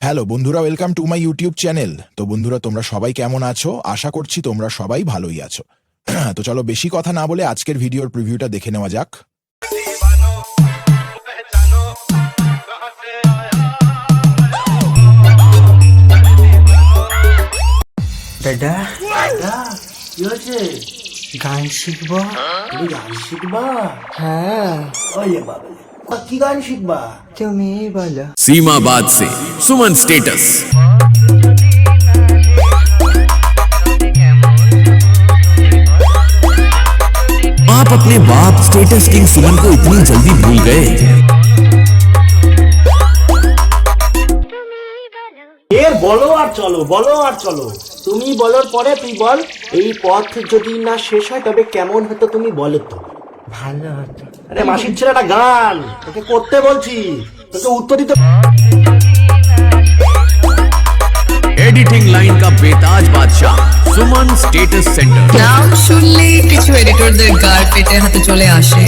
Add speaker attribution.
Speaker 1: Hello বন্ধুরা, welcome to my YouTube channel. তো বন্ধুরা, তোমরা সবাই কেমন আছো? আশা করছি তোমরা সবাই ভালোই আছো। তো চলো বেশি কথা না বলে আজকের ভিডিওর প্রিভিউটা দেখে নেওয়া যাক।
Speaker 2: দাদা
Speaker 3: দাদা কি হয়েছে?
Speaker 2: গান শিখবো।
Speaker 3: তুমি গান শিখবা?
Speaker 2: হ্যাঁ,
Speaker 3: ওলে বাবা, কি গান শিখবা?
Speaker 2: তুমি বলো।
Speaker 4: सीमाबाद से सुमन स्टेटस। आप अपने बाप स्टेटस किंग सुमन को इतनी जल्दी भूल गए?
Speaker 3: এর বলো আর চলো, বলো আর চলো। তুমি বলার পরে তুই বল, এই পথ যদি না শেষ হয় তবে কেমন হতো তুমি বলো তো।
Speaker 2: ভালো হতো।
Speaker 3: আরে মাসির ছেলেটা গান তোকে করতে বলছি, তোকে উত্তর দিতে।
Speaker 4: एडिटिंग लाइन का बेताज बादशाह सुमन स्टेटस सेंटर।
Speaker 5: নাম শুনলেই কিছু এডিটরদের গার পেটে হাতে চলে আসে।